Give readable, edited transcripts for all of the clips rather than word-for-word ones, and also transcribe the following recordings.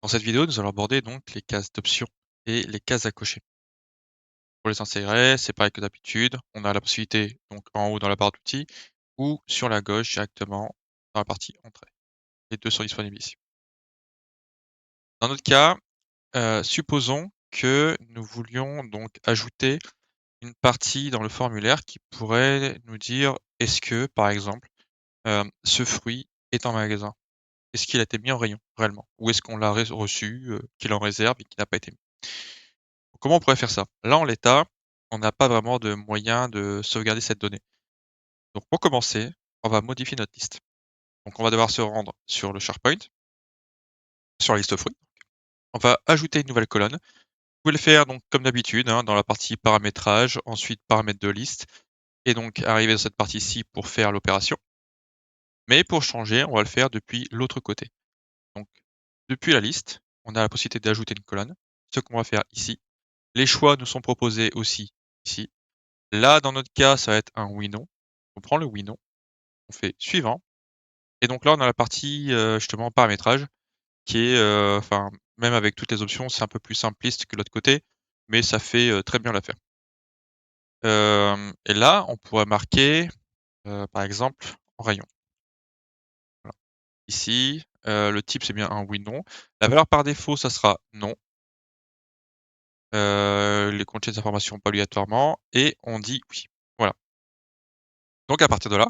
Dans cette vidéo, nous allons aborder donc les cases d'options et les cases à cocher. Pour les insérer, c'est pareil que d'habitude. On a la possibilité donc en haut dans la barre d'outils ou sur la gauche directement dans la partie entrée. Les deux sont disponibles ici. Dans notre cas, supposons que nous voulions donc ajouter une partie dans le formulaire qui pourrait nous dire est-ce que, par exemple, ce fruit est en magasin? Est-ce qu'il a été mis en rayon réellement? Ou est-ce qu'on l'a reçu, qu'il est en réserve et qu'il n'a pas été mis? Comment on pourrait faire ça? Là, en l'état, on n'a pas vraiment de moyen de sauvegarder cette donnée. Donc pour commencer, on va modifier notre liste. Donc on va devoir se rendre sur le SharePoint, sur la liste fruits. On va ajouter une nouvelle colonne. Vous pouvez le faire donc comme d'habitude, hein, dans la partie paramétrage, ensuite paramètres de liste, et donc arriver dans cette partie-ci pour faire l'opération. Mais pour changer, on va le faire depuis l'autre côté. Donc depuis la liste, on a la possibilité d'ajouter une colonne. Ce qu'on va faire ici. Les choix nous sont proposés aussi ici. Là, dans notre cas, ça va être un oui/non. On prend le oui/non, on fait suivant et donc là, on a la partie, justement paramétrage qui est, enfin, même avec toutes les options, c'est un peu plus simpliste que l'autre côté, mais ça fait, très bien l'affaire. Et là, on pourrait marquer, par exemple, en rayon. Voilà. Ici, le type, c'est bien un oui/non. La valeur par défaut, ça sera non. Les contiennent des informations pas obligatoirement et on dit oui. Voilà. Donc à partir de là,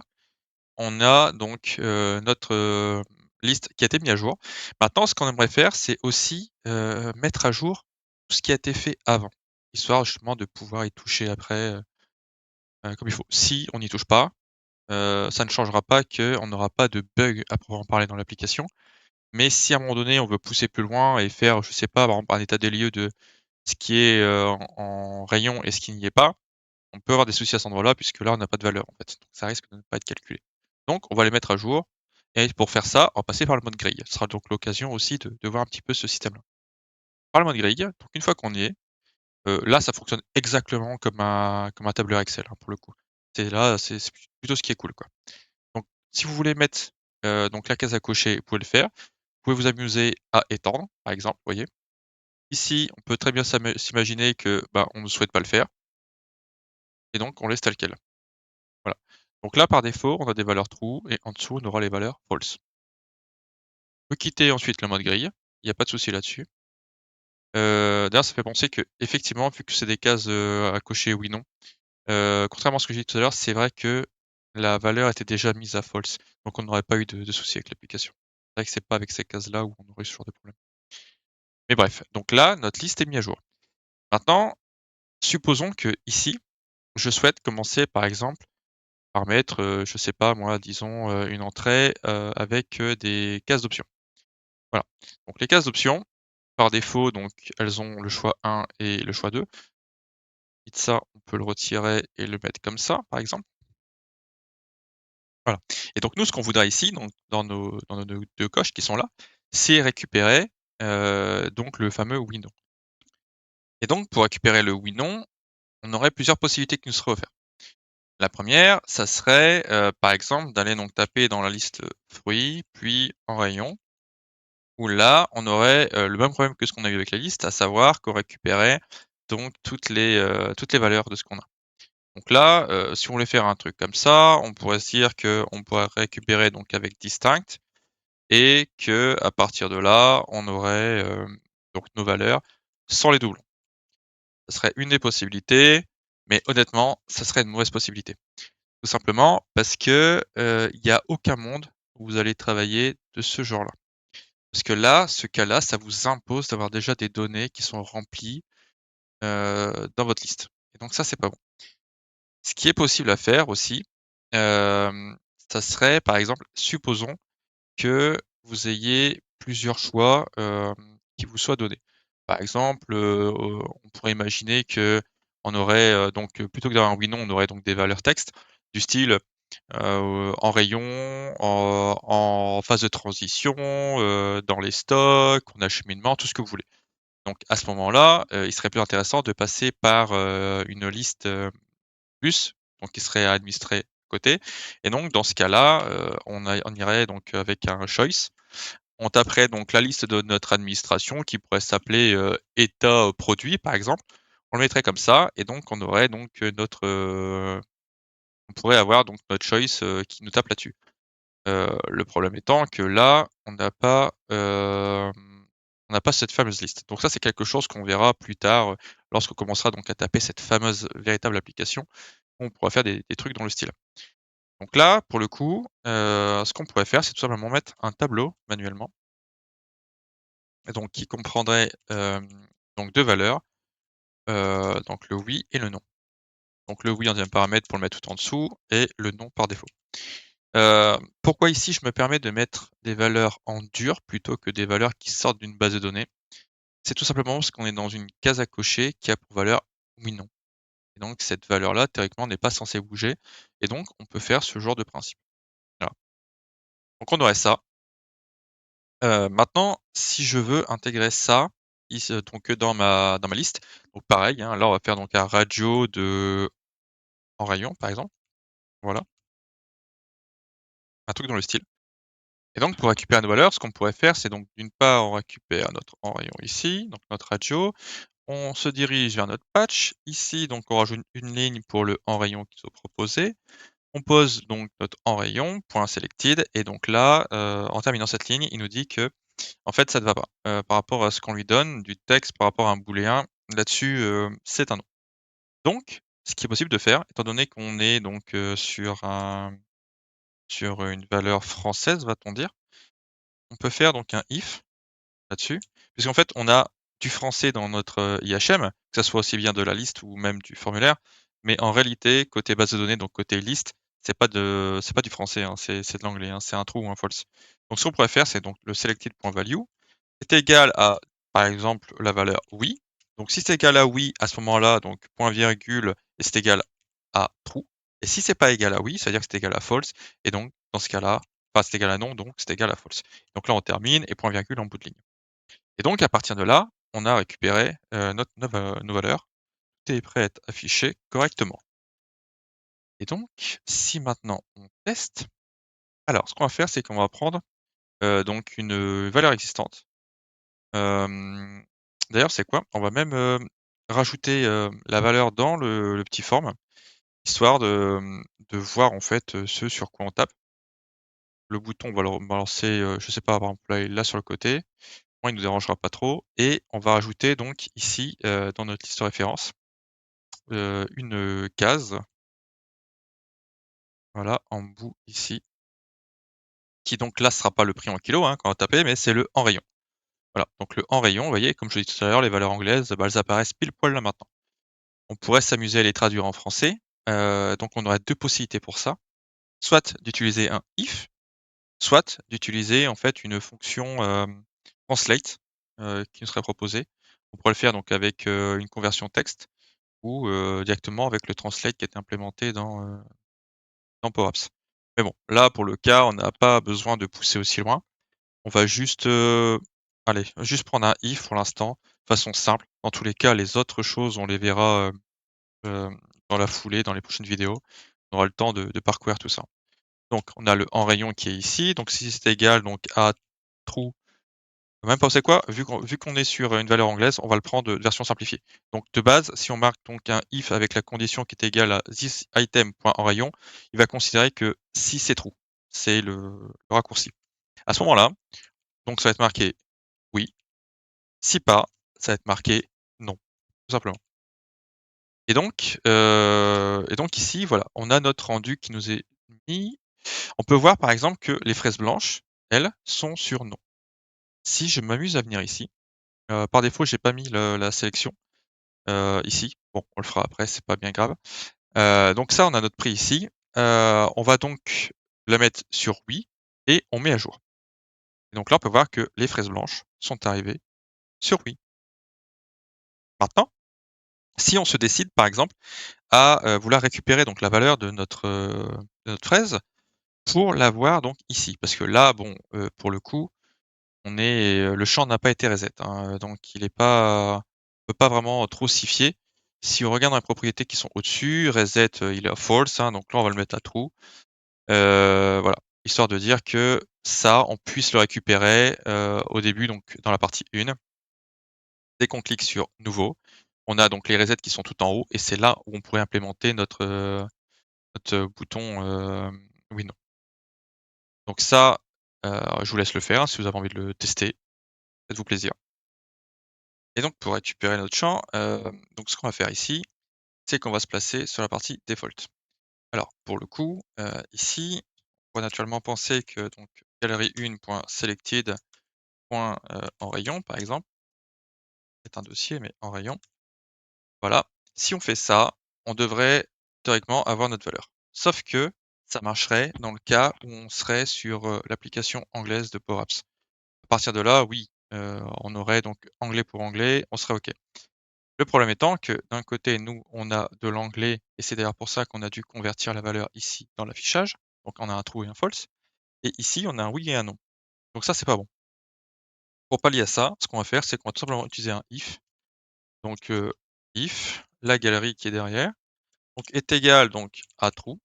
on a donc, notre, liste qui a été mise à jour. Maintenant, ce qu'on aimerait faire, c'est aussi, mettre à jour tout ce qui a été fait avant, histoire justement de pouvoir y toucher après, comme il faut. Si on n'y touche pas, ça ne changera pas qu'on n'aura pas de bug à proprement parler dans l'application. Mais si à un moment donné, on veut pousser plus loin et faire, je sais pas, par exemple, un état des lieux de ce qui est, en rayon et ce qui n'y est pas, on peut avoir des soucis à cet endroit-là puisque là, on n'a pas de valeur, en fait. Donc ça risque de ne pas être calculé. Donc on va les mettre à jour et pour faire ça, on va passer par le mode grille. Ce sera donc l'occasion aussi de voir un petit peu ce système-là. Par le mode grille, donc une fois qu'on y est, là, ça fonctionne exactement comme un tableur Excel, hein, pour le coup. C'est là, c'est plutôt ce qui est cool, quoi. Donc si vous voulez mettre, donc la case à cocher, vous pouvez le faire. Vous pouvez vous amuser à étendre, par exemple, vous voyez? Ici, on peut très bien s'imaginer que, bah, on ne souhaite pas le faire et donc on laisse tel quel. Voilà. Donc là, par défaut, on a des valeurs true et en dessous, on aura les valeurs false. On peut quitter ensuite le mode grille, il y a pas de souci là-dessus. D'ailleurs, ça fait penser qu'effectivement, vu que c'est des cases, à cocher oui, non, contrairement à ce que j'ai dit tout à l'heure, c'est vrai que la valeur était déjà mise à false, donc on n'aurait pas eu de souci avec l'application. C'est vrai que c'est pas avec ces cases-là où on aurait eu ce genre de problème. Mais bref, donc là, notre liste est mise à jour. Maintenant, supposons que ici, je souhaite commencer par exemple par mettre, je sais pas moi, disons, une entrée, avec, des cases d'options. Voilà. Donc les cases d'options, par défaut, donc elles ont le choix 1 et le choix 2. Ça, on peut le retirer et le mettre comme ça, par exemple. Voilà. Et donc nous, ce qu'on voudrait ici, donc dans nos 2 coches qui sont là, c'est récupérer, donc le fameux oui, non. Et donc pour récupérer le oui, non, on aurait plusieurs possibilités qui nous seraient offertes. La première, ça serait, par exemple, d'aller donc taper dans la liste, fruits, puis en rayon, où là, on aurait, le même problème que ce qu'on a eu avec la liste, à savoir qu'on récupérait donc toutes les valeurs de ce qu'on a. Donc là, si on voulait faire un truc comme ça, on pourrait se dire qu'on pourrait récupérer donc avec distinct et que à partir de là, on aurait, donc nos valeurs sans les doublons. Ce serait une des possibilités, mais honnêtement, ça serait une mauvaise possibilité. Tout simplement parce que, il y a aucun monde où vous allez travailler de ce genre-là. Parce que là, ce cas-là, ça vous impose d'avoir déjà des données qui sont remplies, dans votre liste et donc ça, c'est pas bon. Ce qui est possible à faire aussi, hem, ça serait par exemple, supposons que vous ayez plusieurs choix, qui vous soient donnés. Par exemple, on pourrait imaginer qu'on aurait, donc, plutôt que d'avoir un oui/non, on aurait donc des valeurs texte du style, en rayon, en phase de transition, dans les stocks, en acheminement, tout ce que vous voulez. Donc à ce moment-là, il serait plus intéressant de passer par, une liste, plus, donc qui serait administrée à côté et donc dans ce cas-là, on irait donc avec un choice On taperait donc la liste de notre administration qui pourrait s'appeler, état, produit par exemple. On le mettrait comme ça et donc on aurait donc, on pourrait avoir donc notre choice, qui nous tape là-dessus. Le problème étant que là, on n'a pas cette fameuse liste. Donc ça, c'est quelque chose qu'on verra plus tard, lorsqu'on commencera donc à taper cette fameuse véritable application. On pourra faire des trucs dans le style. Donc là, pour le coup, ce qu'on pourrait faire, c'est tout simplement mettre un tableau manuellement et donc qui comprendrait, donc 2 valeurs, donc le oui et le non. Donc le oui en 1 paramètre pour le mettre tout en dessous et le non par défaut. Pourquoi ici je me permets de mettre des valeurs en dur plutôt que des valeurs qui sortent d'une base de données? C'est tout simplement parce qu'on est dans une case à cocher qui a pour valeur oui, non et donc cette valeur-là, théoriquement, n'est pas censée bouger et donc on peut faire ce genre de principe. Voilà. Donc on aurait ça. Maintenant, si je veux intégrer ça, donc dans ma liste, donc pareil, hein, là on va faire donc un radio de en rayon par exemple, voilà, un truc dans le style et donc pour récupérer nos valeurs, ce qu'on pourrait faire, c'est donc d'une part on récupère notre en rayon ici, donc notre radio, on se dirige vers notre patch, ici donc on rajoute une ligne pour le en rayon qui soit proposé. On pose donc notre en rayon, point selected et donc là, en terminant cette ligne, il nous dit que en fait, ça ne va pas, par rapport à ce qu'on lui donne, du texte par rapport à un booléen, là-dessus, c'est un non. Donc, ce qui est possible de faire, étant donné qu'on est donc, sur une valeur française, va-t-on dire, on peut faire donc un if là-dessus, puisqu'en fait, on a du français dans notre, IHM, que ça soit aussi bien de la liste ou même du formulaire, mais en réalité, côté base de données, donc côté liste, c'est pas du français, hein, c'est de l'anglais, hein, c'est un true ou un false. Donc ce qu'on pourrait faire, c'est donc le selected.value est égal à, par exemple, la valeur oui. Donc si c'est égal à oui, à ce moment-là, donc point virgule et c'est égal à true. Et si c'est pas égal à oui, ça veut dire que c'est égal à false. Et donc, dans ce cas-là, enfin c'est égal à non, donc c'est égal à false. Donc là, on termine et point virgule en bout de ligne. Et donc, à partir de là, on a récupéré nos valeurs. Tout est prêt à être affiché correctement. Et donc, si maintenant on teste, alors ce qu'on va faire, c'est qu'on va prendre donc une valeur existante. Hem, D'ailleurs, c'est quoi? On va même, rajouter, la valeur dans le petit form, histoire de voir en fait, ce sur quoi on tape. Le bouton, on va le balancer, je sais pas, par exemple là sur le côté. Moi, il nous dérangera pas trop et on va rajouter donc ici, dans notre liste de référence, une case, voilà, en bout ici, qui donc là sera pas le prix en kilos, hein, qu'on va taper, mais c'est le en rayon. Voilà, donc le en rayon, vous voyez, comme je l'ai dit tout à l'heure, les valeurs anglaises, bah, elles apparaissent pile poil là maintenant. On pourrait s'amuser à les traduire en français, donc on aurait 2 possibilités pour ça. Soit d'utiliser un if, soit d'utiliser en fait une fonction, translate, qui nous serait proposée. On pourrait le faire donc avec, une conversion texte ou, directement avec le translate qui est implémenté dans Power Apps. Mais bon, là pour le cas, on n'a pas besoin de pousser aussi loin. On va juste, allez, juste prendre un if pour l'instant, façon simple. Dans tous les cas, les autres choses, on les verra, dans la foulée, dans les prochaines vidéos. On aura le temps de parcourir tout ça. Donc on a le en rayon qui est ici, donc si c'est égal donc à true, même pas, vous savez quoi? Vu qu'on est sur, une valeur anglaise, on va le prendre, version simplifiée. Donc de base, si on marque donc un if avec la condition qui est égale à this item.enrayon, il va considérer que si c'est true, c'est le raccourci. À ce moment-là, donc ça va être marqué oui, si pas, ça va être marqué non, tout simplement. Et donc ici, voilà, on a notre rendu qui nous est mis. On peut voir par exemple que les fraises blanches, elles, sont sur non. Si je m'amuse à venir ici, par défaut, j'ai pas mis la sélection, ici. Bon, on le fera après, c'est pas bien grave. Donc ça, on a notre prix ici. On va donc la mettre sur oui et on met à jour. Et donc là, on peut voir que les fraises blanches sont arrivées sur oui. Maintenant, si on se décide par exemple à, vouloir récupérer donc la valeur de notre fraise pour l'avoir donc ici. Parce que là, bon, pour le coup, le champ n'a pas été reset, hein, donc il est pas on peut pas vraiment trop s'y fier. Si on regarde dans les propriétés qui sont au-dessus, reset, il est à false, hein, donc là on va le mettre à true. Voilà, histoire de dire que ça, on puisse le récupérer, au début, donc dans la partie 1. Dès qu'on clique sur «Nouveau», on a donc les resets qui sont tout en haut et c'est là où on pourrait implémenter notre bouton, oui, non. Donc ça, je vous laisse le faire, hein, si vous avez envie de le tester, faites-vous plaisir. Et donc pour récupérer notre champ, donc ce qu'on va faire ici, c'est qu'on va se placer sur la partie «Default». Alors pour le coup, ici, on va naturellement penser que donc galerie 1.selected. En rayon, par exemple, c'est un dossier, mais en rayon, voilà. Si on fait ça, on devrait théoriquement avoir notre valeur. Sauf que ça marcherait dans le cas où on serait sur, l'application anglaise de Power Apps. À partir de là, oui, on aurait donc anglais pour anglais, on serait OK. Le problème étant que d'un côté, nous, on a de l'anglais et c'est d'ailleurs pour ça qu'on a dû convertir la valeur ici dans l'affichage. Donc on a un true et un false et ici, on a un oui et un non. Donc ça, c'est pas bon. Pour pallier à ça, ce qu'on va faire, c'est qu'on va tout simplement utiliser un if. Donc, if, la galerie qui est derrière, donc est égal donc à true,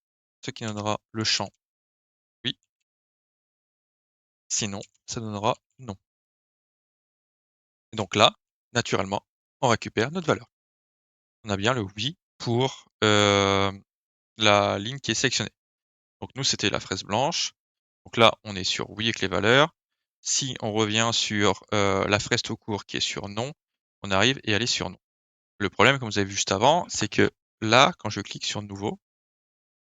ce qui donnera le champ oui, sinon ça donnera non. Et donc là, naturellement, on récupère notre valeur. On a bien le oui pour, la ligne qui est sélectionnée. Donc nous, c'était la fraise blanche. Donc là, on est sur oui avec les valeurs. Si on revient sur, la fraise tout court qui est sur non, on arrive et elle est sur non. Le problème, comme vous avez vu juste avant, c'est que là, quand je clique sur nouveau,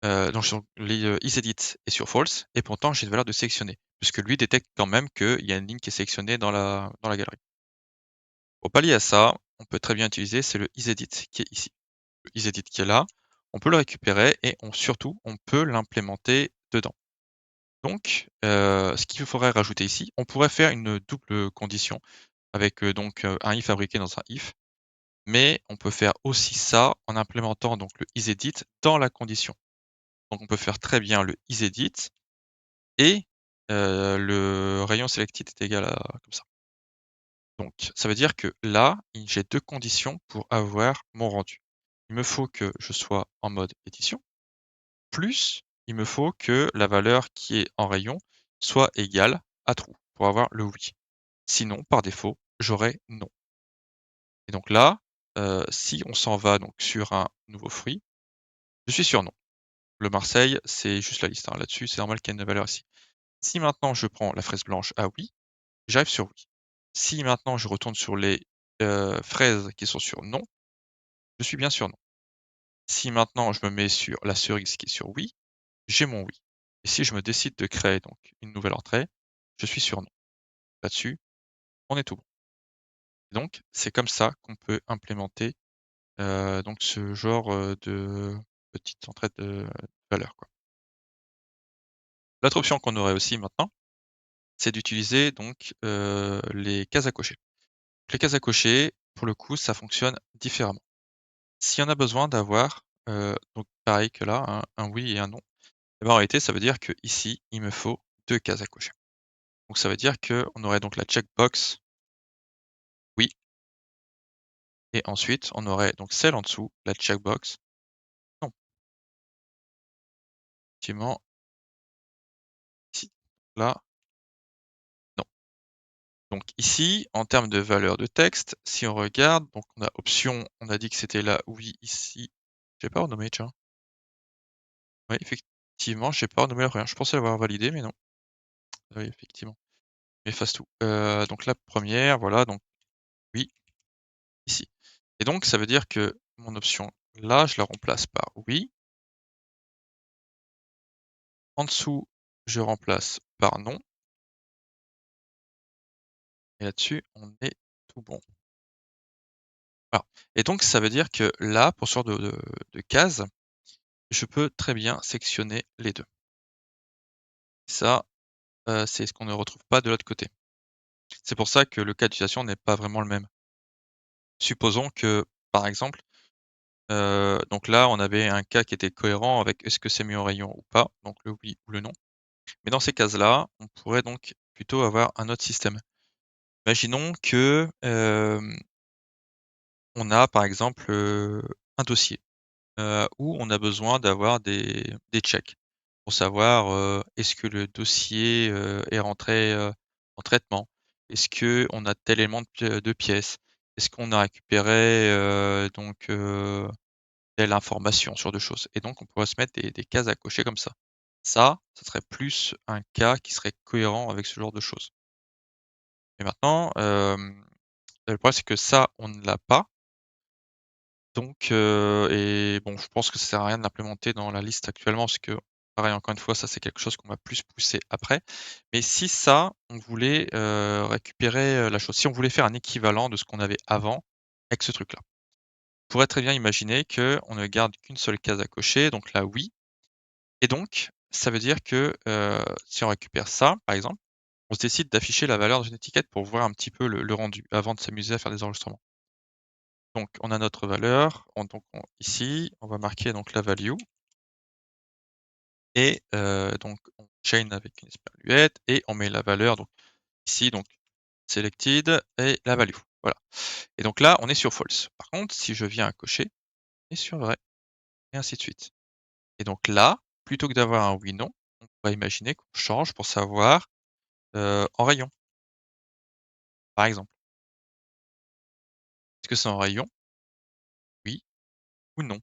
donc sur les, isEdit et sur false et pourtant j'ai une valeur de sélectionné, puisque lui détecte quand même qu'il y a une ligne qui est sélectionnée dans la galerie. Pour pallier à ça, on peut très bien utiliser, c'est le isEdit qui est ici. Le isEdit qui est là, on peut le récupérer et surtout, on peut l'implémenter dedans. Donc, ce qu'il faudrait rajouter ici, on pourrait faire une double condition avec, donc, un if fabriqué dans un if, mais on peut faire aussi ça en implémentant donc le isEdit dans la condition. Donc on peut faire très bien le isEdit et le rayon selected est égal à comme ça. Donc ça veut dire que là, j'ai 2 conditions pour avoir mon rendu. Il me faut que je sois en mode édition, plus il me faut que la valeur qui est en rayon soit égale à true pour avoir le oui. Sinon, par défaut, j'aurai non. Et donc là, si on s'en va donc sur un nouveau fruit, je suis sur non. Le Marseille, c'est juste la liste, hein. Là-dessus, c'est normal qu'il y ait une valeur ici. Si maintenant je prends la fraise blanche à oui, j'arrive sur oui. Si maintenant je retourne sur les, fraises qui sont sur non, je suis bien sur non. Si maintenant je me mets sur la cerise qui est sur oui, j'ai mon oui. Et si je me décide de créer donc une nouvelle entrée, je suis sur non. Là-dessus, on est tout bon. Donc c'est comme ça qu'on peut implémenter, donc ce genre, de petite entrée de valeur, quoi. L'autre option qu'on aurait aussi maintenant, c'est d'utiliser donc, les cases à cocher. Les cases à cocher, pour le coup, ça fonctionne différemment. Si on a besoin d'avoir, donc pareil que là, un oui et un non, et ben, en réalité, ça veut dire que ici, il me faut 2 cases à cocher. Donc ça veut dire qu'on aurait donc la checkbox oui et ensuite on aurait donc celle en dessous, la checkbox non. Effectivement, ici, là, non. Donc ici, en termes de valeur de texte, si on regarde, donc on a option, on a dit que c'était là oui ici. J'ai pas renommé, tiens. Oui, effectivement, j'ai pas renommé rien. Je pensais l'avoir validé, mais non. Oui, effectivement. Efface tout. Donc la première, voilà, donc oui, ici. Et donc ça veut dire que mon option là, je la remplace par oui. En dessous, je remplace par non et là-dessus, on est tout bon. Voilà. Et donc ça veut dire que là, pour ce genre de case, je peux très bien sectionner les 2. Ça, c'est ce qu'on ne retrouve pas de l'autre côté. C'est pour ça que le cas d'utilisation n'est pas vraiment le même. Supposons que, par exemple, donc là, on avait un cas qui était cohérent avec est-ce que c'est mis en rayon ou pas, donc le oui ou le non. Mais dans ces cases-là, on pourrait donc plutôt avoir un autre système. Imaginons que, on a par exemple, un dossier, où on a besoin d'avoir des checks. pour savoir, est-ce que le dossier, est rentré, en traitement? Est-ce qu'on a tel élément de pièce? Est-ce qu'on a récupéré, telle information? Sur 2 choses et donc on pourrait se mettre des cases à cocher comme ça. Ça serait plus un cas qui serait cohérent avec ce genre de choses. Et maintenant, le problème c'est que ça, on ne l'a pas. Donc et bon, je pense que ça sert à rien de l'implémenter dans la liste actuellement parce que, pareil, encore une fois, ça, c'est quelque chose qu'on va plus pousser après. Mais si ça, on voulait, récupérer, la chose, si on voulait faire un équivalent de ce qu'on avait avant avec ce truc-là, on pourrait très bien imaginer qu'on ne garde qu'une seule case à cocher, donc là, oui et donc ça veut dire que, si on récupère ça, par exemple, on se décide d'afficher la valeur dans une étiquette pour voir un petit peu le rendu avant de s'amuser à faire des enregistrements. Donc on a notre valeur, ici, on va marquer donc la value et donc on chain avec une esperluette et on met la valeur donc ici donc selected et la value, voilà. Et donc là, on est sur false. Par contre, si je viens à cocher, on est sur vrai et ainsi de suite. Et donc là, plutôt que d'avoir un oui, non, on pourrait imaginer qu'on change pour savoir, en rayon, par exemple. Est-ce que c'est en rayon? Oui ou non?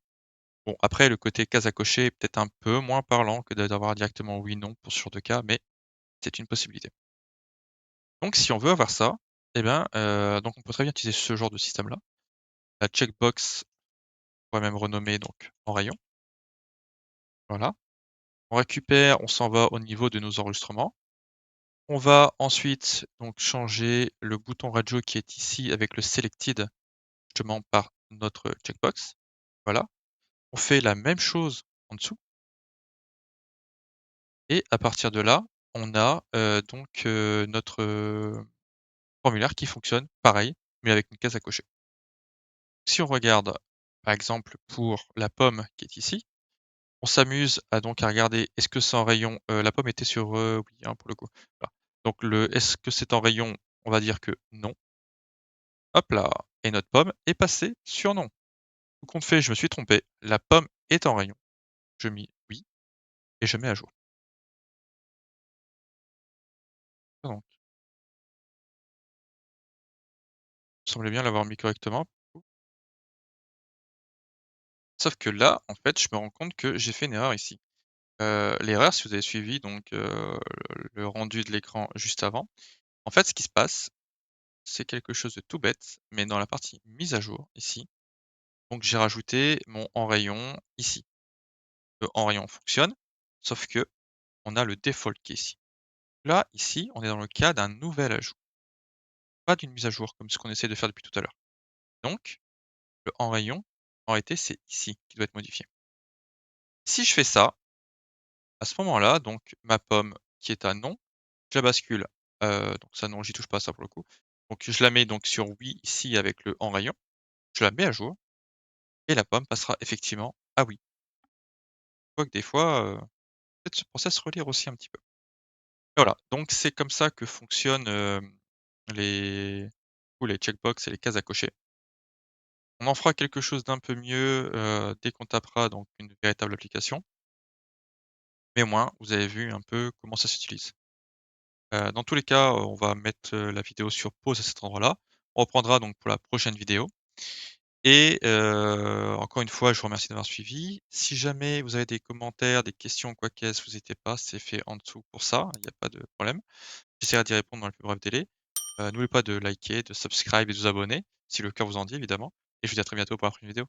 Bon après le côté case à cocher est peut-être un peu moins parlant que d'avoir directement oui, non pour ce genre de cas, mais c'est une possibilité. Donc si on veut avoir ça, eh bien, donc on peut très bien utiliser ce genre de système-là. La checkbox, on va même renommer donc en rayon, voilà. On récupère, on s'en va au niveau de nos enregistrements. On va ensuite donc changer le bouton radio qui est ici avec le selected justement par notre checkbox, voilà. On fait la même chose en dessous et à partir de là, on a, notre, formulaire qui fonctionne pareil, mais avec une case à cocher. Si on regarde, par exemple, pour la pomme qui est ici, on s'amuse à regarder est-ce que c'est en rayon, la pomme était sur, oui, hein, pour le coup. Voilà. Donc est-ce que c'est en rayon? On va dire que non. Hop là et notre pomme est passée sur non. Tout compte fait, je me suis trompé, la pomme est en rayon. Je mets oui et je mets à jour. Donc, il semblait bien l'avoir mis correctement. Sauf que là, en fait, je me rends compte que j'ai fait une erreur ici. L'erreur, si vous avez suivi le rendu de l'écran juste avant, en fait, ce qui se passe, c'est quelque chose de tout bête, mais dans la partie mise à jour, ici, donc j'ai rajouté mon en rayon ici. Le en rayon fonctionne, sauf que on a le default qui est ici. Là, ici, on est dans le cas d'un nouvel ajout, pas d'une mise à jour comme ce qu'on essaie de faire depuis tout à l'heure. Donc, le en rayon, en réalité, c'est ici qui doit être modifié. Si je fais ça, à ce moment-là, donc ma pomme qui est à non, je la bascule, donc ça non, j'y touche pas ça pour le coup. Donc je la mets donc sur oui ici avec le en rayon, je la mets à jour et la pomme passera effectivement à oui. Quoique des fois, peut-être ce process relire aussi un petit peu. Voilà, donc c'est comme ça que fonctionnent, les les checkbox et les cases à cocher. On en fera quelque chose d'un peu mieux, dès qu'on tapera donc une véritable application. Mais au moins, vous avez vu un peu comment ça s'utilise. Dans tous les cas, on va mettre, la vidéo sur pause à cet endroit-là. On reprendra donc pour la prochaine vidéo et encore une fois, je vous remercie d'avoir suivi. Si jamais vous avez des commentaires, des questions, quoi qu'est-ce, vous hésitez pas, c'est fait en dessous pour ça, il n'y a pas de problème. J'essaierai d'y répondre dans le plus bref délai. N'oubliez pas de liker, de subscribe et de vous abonner, si le cœur vous en dit évidemment et je vous dis à très bientôt pour la prochaine vidéo.